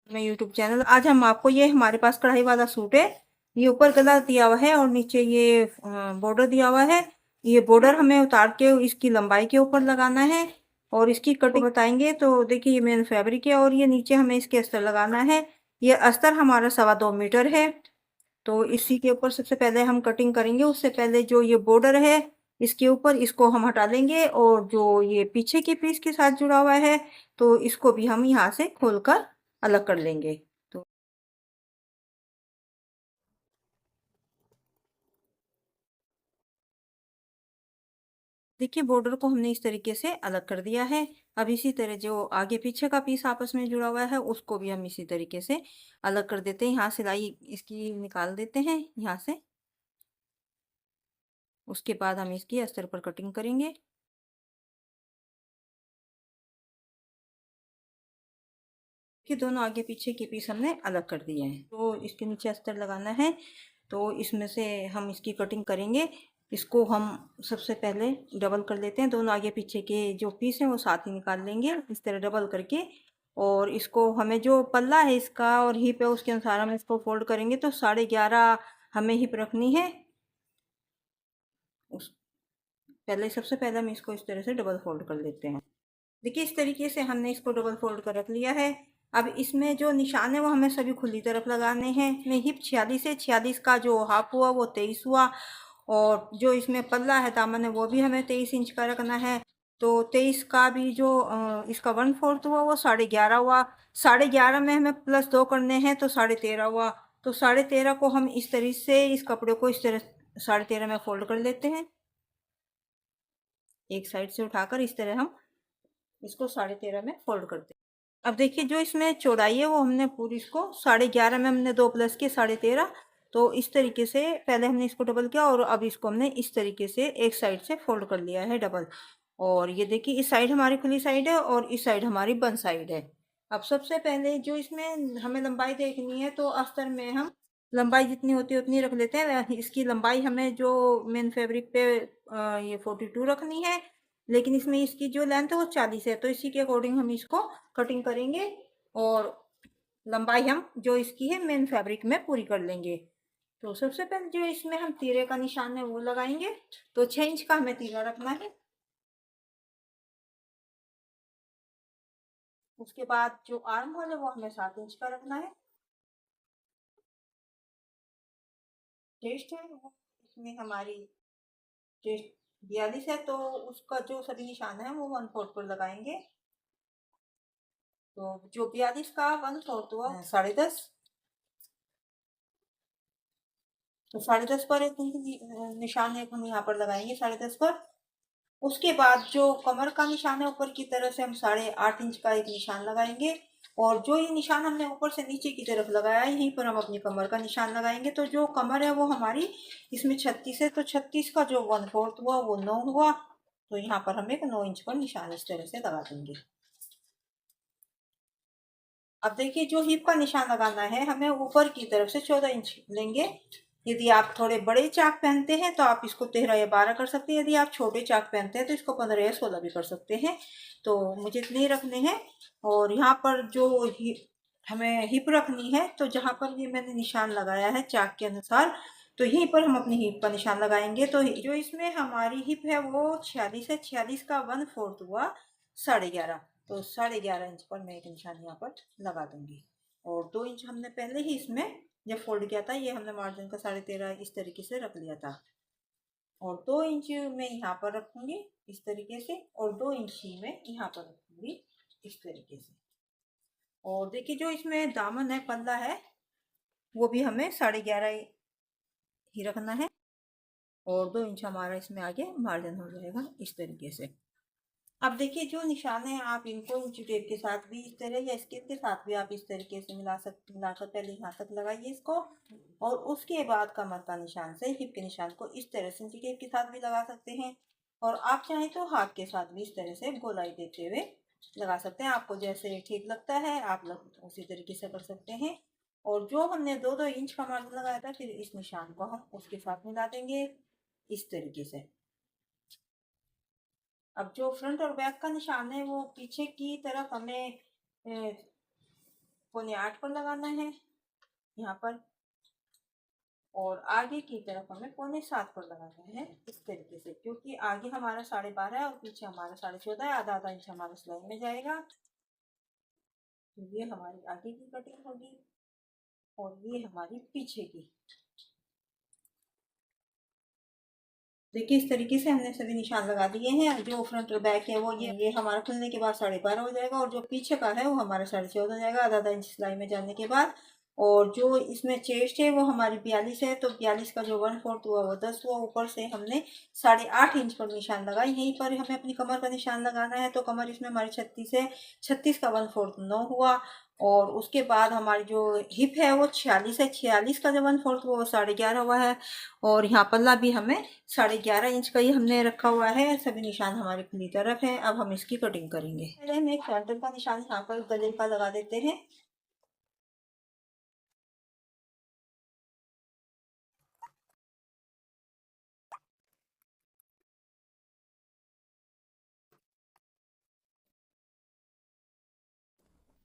मैं YouTube channel. आज हम आपको ये हमारे पास कढ़ाई वाला सूट है। ये ऊपर गला दिया हुआ है और नीचे ये बॉर्डर दिया हुआ है। ये बॉर्डर हमें उतार के इसकी लंबाई के ऊपर लगाना है और इसकी कटिंग बताएंगे। तो देखिए ये मेन फैब्रिक है और ये नीचे हमें इसके अस्तर लगाना है। ये अस्तर हमारा 2.25 मीटर है। तो इसी के ऊपर सबसे पहले हम कटिंग करेंगे। उससे पहले जो ये बॉर्डर है इसके ऊपर इसको हम हटा लेंगे और जो ये पीछे की पीस के साथ जुड़ा हुआ है तो इसको भी हम यहाँ से खोलकर अलग कर लेंगे। तो देखिए बॉर्डर को हमने इस तरीके से अलग कर दिया है। अब इसी तरह जो आगे पीछे का पीस आपस में जुड़ा हुआ है उसको भी हम इसी तरीके से अलग कर देते हैं। यहाँ सिलाई इसकी निकाल देते हैं यहाँ से। उसके बाद हम इसकी अस्तर पर कटिंग करेंगे। कि दोनों आगे पीछे के पीस हमने अलग कर दिए हैं। तो इसके नीचे अस्तर लगाना है तो इसमें से हम इसकी कटिंग करेंगे। इसको हम सबसे पहले डबल कर लेते हैं। दोनों आगे पीछे के जो पीस हैं वो साथ ही निकाल लेंगे इस तरह डबल करके। और इसको हमें जो पल्ला है इसका और हिप है उसके अनुसार हम इसको फोल्ड करेंगे। तो 11.5 हमें हिप रखनी है। उस पहले सबसे पहले हम इसको इस तरह से डबल फोल्ड कर लेते हैं। देखिए इस तरीके से हमने इसको डबल फोल्ड कर रख लिया है। अब इसमें जो निशान है वो हमें सभी खुली तरफ लगाने हैं। इसमें हिप 46 है। 46 का जो हाफ हुआ वो 23 हुआ। और जो इसमें पल्ला है दामन है वो भी हमें 23 इंच का रखना है। तो 23 का भी जो इसका 1/4 हुआ वो 11.5 हुआ। 11.5 में हमें +2 करने हैं तो 13.5 हुआ। तो 13.5 को हम इस तरह से इस कपड़े को इस तरह 13.5 में फोल्ड कर लेते हैं। एक साइड से उठाकर इस तरह हम इसको 13.5 में फोल्ड करते हैं। अब देखिए जो इसमें चौड़ाई है वो हमने पूरी इसको 11.5 में हमने 2 प्लस के 13.5। तो इस तरीके से पहले हमने इसको डबल किया और अब इसको हमने इस तरीके से एक साइड से फोल्ड कर लिया है डबल। और ये देखिए इस साइड हमारी खुली साइड है और इस साइड हमारी बंद साइड है। अब सबसे पहले जो इसमें हमें लंबाई देखनी है तो अस्तर में हम लंबाई जितनी होती है उतनी रख लेते हैं। इसकी लंबाई हमें जो मेन फैब्रिक पे ये 42 रखनी है। लेकिन इसमें इसकी जो लेंथ है वो 40 है। तो इसी के अकॉर्डिंग हम इसको कटिंग करेंगे और लंबाई हम जो इसकी है मेन फैब्रिक में पूरी कर लेंगे। तो सबसे पहले जो इसमें हम तीरे का निशान है वो लगाएंगे। तो 6 इंच का हमें तीरा रखना है। उसके बाद जो आर्म होल है वो हमें 7 इंच का रखना है। चेस्ट है वो इसमें हमारी चेस्ट 42 है तो उसका जो सभी निशान है वो 1/4 पर लगाएंगे। तो जो 42 का 1/4 हुआ 10.5। तो 10.5 पर एक निशान एक हम यहाँ पर लगाएंगे 10.5 पर। उसके बाद जो कमर का निशान है ऊपर की तरफ से हम 8.5 इंच का एक निशान लगाएंगे। और जो ये निशान हमने ऊपर से नीचे की तरफ लगाया है यहीं पर हम अपनी कमर का निशान लगाएंगे। तो जो कमर है वो हमारी इसमें 36 है। तो 36 का जो 1/4 हुआ वो 9 हुआ। तो यहाँ पर हम एक 9 इंच पर निशान इस तरह से लगा देंगे। अब देखिए जो हिप का निशान लगाना है हमें ऊपर की तरफ से 14 इंच लेंगे। यदि आप थोड़े बड़े चाक पहनते हैं तो आप इसको 13 या 12 कर सकते हैं। यदि आप छोटे चाक पहनते हैं तो इसको 15 या 16 भी कर सकते हैं। तो मुझे इतने ही रखने हैं। और यहाँ पर जो हमें हिप रखनी है तो जहाँ पर ये मैंने निशान लगाया है चाक के अनुसार तो यहीं पर हम अपनी हिप का निशान लगाएंगे। तो जो इसमें हमारी हिप है वो 46 है। 46 का 1/4 हुआ 11.5। तो 11.5 इंच पर मैं एक निशान यहाँ पर लगा दूंगी। और 2 इंच हमने पहले ही इसमें जब फोल्ड किया था ये हमने मार्जिन का 13.5 इस तरीके से रख लिया था। और 2 इंच मैं यहाँ पर रखूंगी इस तरीके से और 2 इंच ही मैं यहाँ पर रखूंगी इस तरीके से। और देखिए जो इसमें दामन है पल्ला है वो भी हमें 11.5 ही रखना है। और 2 इंच हमारा इसमें आगे मार्जिन हो जाएगा इस तरीके से। अब देखिए जो निशान है आप इनको इंची टेप के साथ भी इस तरह या स्केल के साथ भी आप इस तरीके से मिलाकर पहले यहाँ तक लगाइए इसको। और उसके बाद कमर का निशान से हिप के निशान को इस तरह से इंची टेप के साथ भी लगा सकते हैं। और आप चाहें तो हाथ के साथ भी इस तरह से गोलाई देते हुए लगा सकते हैं। आपको जैसे ठीक लगता है आप उसी तरीके से कर सकते हैं। और जो हमने 2-2 इंच का मार्जिन लगाया था फिर इस निशान को हम उसके साथ मिला देंगे इस तरीके से। अब जो फ्रंट और बैक का निशान है वो पीछे की तरफ हमें पौने 8 पर लगाना है यहाँ पर, और आगे की तरफ हमें पौने 7 पर लगाना है इस तरीके से, क्योंकि आगे हमारा 12.5 है और पीछे हमारा 14.5 है, आधा आधा इंच हमारा सिलाई में जाएगा। तो ये हमारी आगे की कटिंग होगी और ये हमारी पीछे की। देखिए इस तरीके से हमने सभी निशान लगा दिए हैं। जो फ्रंट और बैक है वो ये हमारा खुलने के बाद 12.5 हो जाएगा, और जो पीछे का है वो हमारा 14.5 हो जाएगा, आधा आधा इंच सिलाई में जाने के बाद। और जो इसमें चेस्ट है वो हमारी 42 है, तो 42 का जो 1/4 हुआ वो 10 हुआ। ऊपर से हमने 8.5 इंच पर निशान लगाए। यहीं पर हमें अपनी कमर का निशान लगाना है, तो कमर इसमें हमारी 36 है, 36 का 1/4 9 हुआ। और उसके बाद हमारी जो हिप है वो 46 है, 46 का जो 1/4 हुआ वो 11.5 हुआ है। और यहाँ पल्ला भी हमें 11.5 इंच का ही हमने रखा हुआ है। सभी निशान हमारी खुली तरफ है। अब हम इसकी कटिंग करेंगे। पहले हम एक सेंटर का निशान यहाँ पर गले का लगा देते हैं।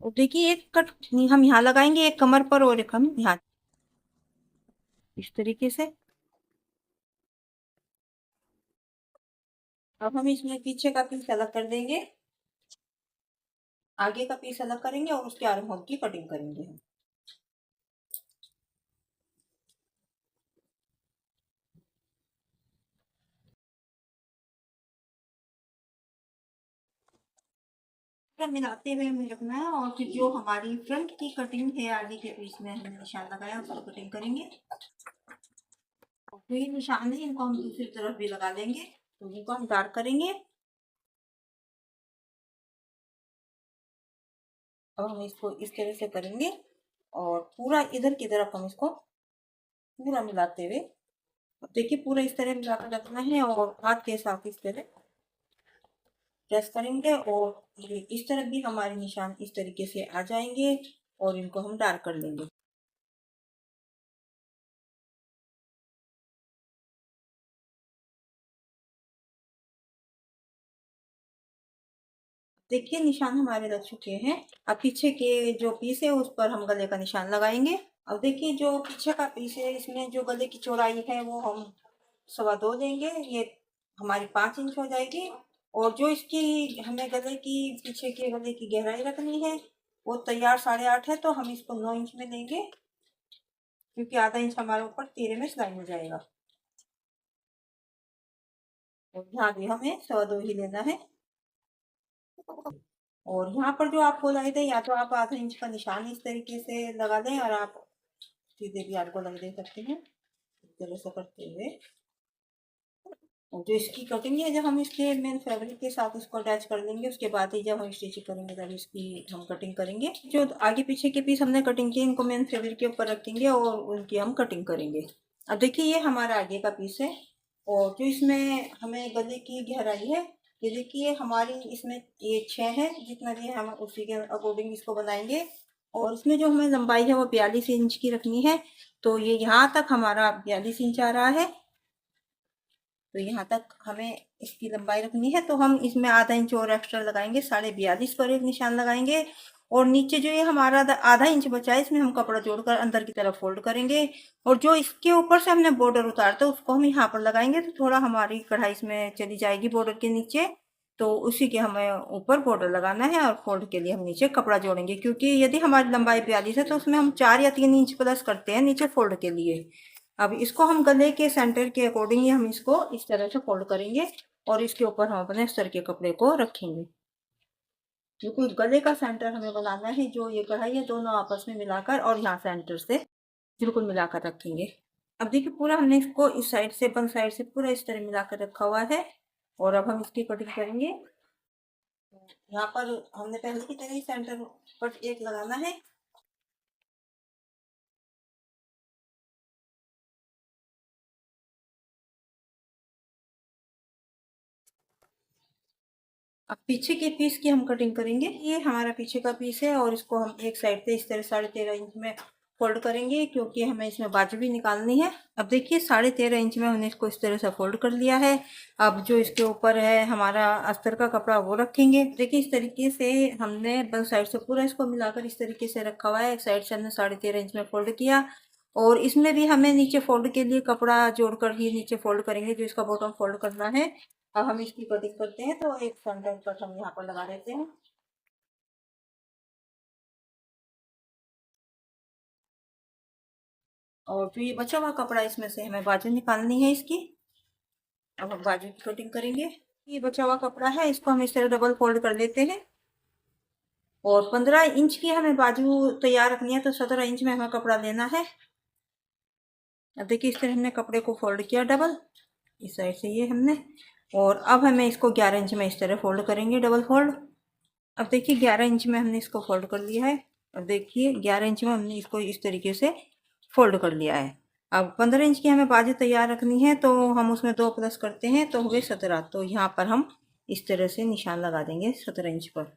और देखिए एक कट हम यहाँ लगाएंगे, एक कमर पर और एक हम यहाँ, इस तरीके से। अब हम इसमें पीछे का पीस अलग कर देंगे, आगे का पीस अलग करेंगे और उसके आर्म होल की कटिंग करेंगे हम। मिलाते हुए हमें रखना है, और फिर जो हमारी फ्रंट की कटिंग है आगे के पीस में हमने निशान लगाया उसको कटिंग करेंगे। और जो ये निशान है इनको हम दूसरी तरफ भी लगा देंगे, तो इनको हम डार्क करेंगे। अब हम इसको इस तरह से करेंगे और पूरा इधर की तरफ हम इसको पूरा मिलाते हुए, देखिए पूरा इस तरह मिलाकर रखना है और हाथ के साथ इस तरह प्रेस करेंगे, और ये इस तरफ भी हमारे निशान इस तरीके से आ जाएंगे और इनको हम डार्क कर लेंगे। देखिए निशान हमारे लग चुके हैं। अब पीछे के जो पीस है उस पर हम गले का निशान लगाएंगे। अब देखिए जो पीछे का पीस है इसमें जो गले की चौड़ाई है वो हम 2.25 देंगे, ये हमारी 5 इंच हो जाएगी। और जो इसकी हमें गले की पीछे के गले की गहराई रखनी है वो तैयार 8.5 है, तो हम इसको 9 इंच में देंगे, क्योंकि आधा इंच हमारे ऊपर तीरे में सिलाई हो जाएगा। और यहाँ भी हमें 2.25 ही लेना है। और यहाँ पर जो आपको लगे थे, या तो आप आधा इंच का निशान इस तरीके से लगा दें, और आप सीधे भी आपको लग दे सकते हैं इस तरह से करते हुए। और जो इसकी कटिंग है, जब हम इसके मेन फैब्रिक के साथ इसको अटैच कर लेंगे, उसके बाद ही जब हम स्टिचिंग करेंगे तब इसकी हम कटिंग करेंगे। जो आगे पीछे के पीस हमने कटिंग किए इनको मेन फैब्रिक के ऊपर रखेंगे और उनकी हम कटिंग करेंगे। अब देखिए ये हमारा आगे का पीस है, और जो इसमें हमें गले की गहराई है ये देखिए हमारी इसमें ये 6 है, जितना भी हम उसी के अकॉर्डिंग इसको बनाएंगे। और इसमें जो हमें लंबाई है वो 42 इंच की रखनी है, तो ये यहाँ तक हमारा 42 इंच आ रहा है। तो यहाँ तक हमें इसकी लंबाई रखनी है, तो हम इसमें आधा इंच और एक्स्ट्रा लगाएंगे, 42.5 पर एक निशान लगाएंगे। और नीचे जो ये हमारा आधा इंच बचा है इसमें हम कपड़ा जोड़कर अंदर की तरफ फोल्ड करेंगे, और जो इसके ऊपर से हमने बॉर्डर उतारता है उसको हम यहाँ पर लगाएंगे, तो थोड़ा हमारी कढ़ाई इसमें चली जाएगी बॉर्डर के नीचे। तो उसी के हमें ऊपर बॉर्डर लगाना है, और फोल्ड के लिए हम नीचे कपड़ा जोड़ेंगे, क्योंकि यदि हमारी लंबाई 42 है तो उसमें हम 4 या 3 इंच प्लस करते हैं नीचे फोल्ड के लिए। अब इसको हम गले के सेंटर के अकॉर्डिंग ही हम इसको इस तरह से फोल्ड करेंगे, और इसके ऊपर हम अपने अस्तर के कपड़े को रखेंगे। बिल्कुल गले का सेंटर हमें बनाना है, जो ये कढ़ाई है दोनों आपस में मिलाकर और यहाँ सेंटर से बिल्कुल मिलाकर रखेंगे। अब देखिए पूरा हमने इसको इस साइड से बंद साइड से पूरा इस तरह मिलाकर रखा हुआ है, और अब हम इसकी कटिंग करेंगे। यहाँ पर हमने पहले की तरह ही सेंटर पर एक लगाना है। अब पीछे के पीस की हम कटिंग करेंगे। ये हमारा पीछे का पीस है, और इसको हम एक साइड से इस तरह 13.5 इंच में फोल्ड करेंगे क्योंकि हमें इसमें बाजू भी निकालनी है। अब देखिए 13.5 इंच में हमने इसको इस तरह से फोल्ड कर लिया है। अब जो इसके ऊपर है हमारा अस्तर का कपड़ा वो रखेंगे। देखिए इस तरीके से हमने बल साइड से पूरा इसको मिलाकर इस तरीके से रखा हुआ है। एक साइड से हमने 13.5 इंच में फोल्ड किया और इसमें भी हमें नीचे फोल्ड के लिए कपड़ा जोड़कर ही नीचे फोल्ड करेंगे जो इसका बॉटम फोल्ड करना है। अब हम इसकी कटिंग करते हैं तो एक फ्रंट एंड कट हम यहाँ पर लगा देते हैं। और जो ये बचा हुआ कपड़ा इसमें से हमें बाजू निकालनी है इसकी। अब हम बाजू की कटिंग करेंगे। ये बचा हुआ कपड़ा है इसको हम इस तरह डबल फोल्ड कर लेते हैं और 15 इंच की हमें बाजू तैयार रखनी है तो 17 इंच में हमें कपड़ा लेना है। अब देखिए इस तरह हमने कपड़े को फोल्ड किया डबल, इस साइड से ये हमने, और अब हमें इसको 11 इंच में इस तरह फोल्ड करेंगे डबल फोल्ड। अब देखिए 11 इंच में हमने इसको फोल्ड कर लिया है। अब देखिए 11 इंच में हमने इसको इस तरीके से फोल्ड कर लिया है। अब 15 इंच की हमें बाजू तैयार रखनी है तो हम उसमें 2 प्लस करते हैं तो हुए 17। तो यहाँ पर हम इस तरह से निशान लगा देंगे 17 इंच पर।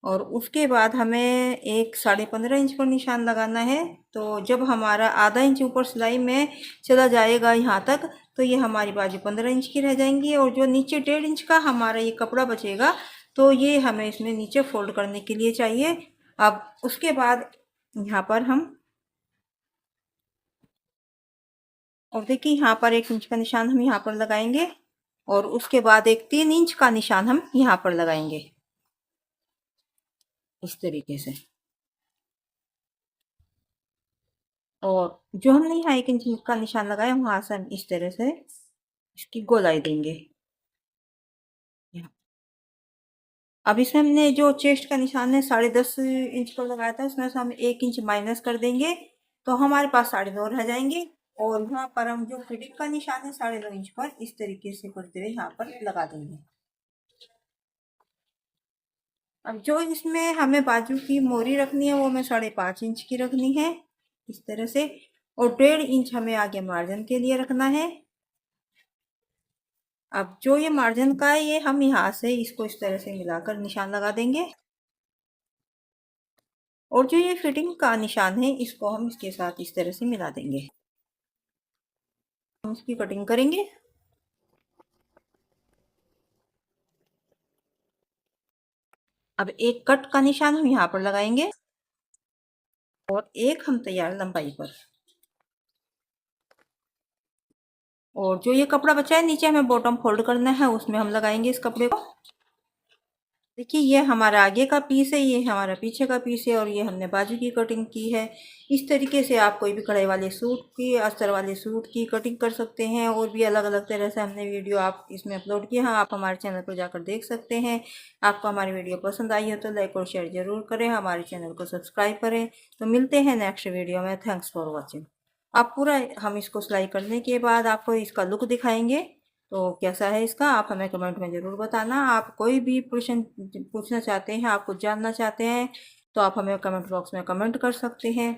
और उसके बाद हमें एक 15.5 इंच पर निशान लगाना है। तो जब हमारा आधा इंच ऊपर सिलाई में चला जाएगा यहाँ तक तो ये हमारी बाजू 15 इंच की रह जाएंगी और जो नीचे 1.5 इंच का हमारा ये कपड़ा बचेगा तो ये हमें इसमें नीचे फोल्ड करने के लिए चाहिए। अब उसके बाद यहाँ पर हम, और देखिए यहाँ पर 1 इंच का निशान हम यहाँ पर लगाएंगे और उसके बाद एक 3 इंच का निशान हम यहाँ पर लगाएंगे इस तरीके से। और जो हमने यहाँ 1 इंच का निशान लगाया वहां से हम इस तरह से इसकी गोलाई देंगे। अब इसमें हमने जो चेस्ट का निशान है 10.5 इंच पर लगाया था उसमें से हम 1 इंच माइनस कर देंगे तो हमारे पास 9.5 रह जाएंगे। और यहाँ पर हम जो फिटिंग का निशान है 9.5 इंच पर इस तरीके से करते हुए यहाँ पर लगा देंगे। अब जो इसमें हमें बाजू की मोरी रखनी है वो हमें 5.5 इंच की रखनी है इस तरह से, और 1.5 इंच हमें आगे मार्जिन के लिए रखना है। अब जो ये मार्जिन का है ये हम यहाँ से इसको इस तरह से मिलाकर निशान लगा देंगे और जो ये फिटिंग का निशान है इसको हम इसके साथ इस तरह से मिला देंगे। हम इसकी कटिंग करेंगे। अब एक कट का निशान हम यहाँ पर लगाएंगे और एक हम तैयार लंबाई पर, और जो ये कपड़ा बचा है नीचे हमें बॉटम फोल्ड करना है उसमें हम लगाएंगे इस कपड़े को। देखिए ये हमारा आगे का पीस है, ये हमारा पीछे का पीस है और ये हमने बाजू की कटिंग की है। इस तरीके से आप कोई भी कढ़ाई वाले सूट की, अस्तर वाले सूट की कटिंग कर सकते हैं। और भी अलग अलग तरह से हमने वीडियो आप इसमें अपलोड किया है, आप हमारे चैनल पर जाकर देख सकते हैं। आपको हमारी वीडियो पसंद आई हो तो लाइक और शेयर ज़रूर करें, हमारे चैनल को सब्सक्राइब करें। तो मिलते हैं नेक्स्ट वीडियो में। Thanks for watching. आप पूरा हम इसको सिलाई करने के बाद आपको इसका लुक दिखाएंगे तो कैसा है इसका, आप हमें कमेंट में ज़रूर बताना। आप कोई भी प्रश्न पूछना चाहते हैं, आप कुछ जानना चाहते हैं तो आप हमें कमेंट बॉक्स में कमेंट कर सकते हैं।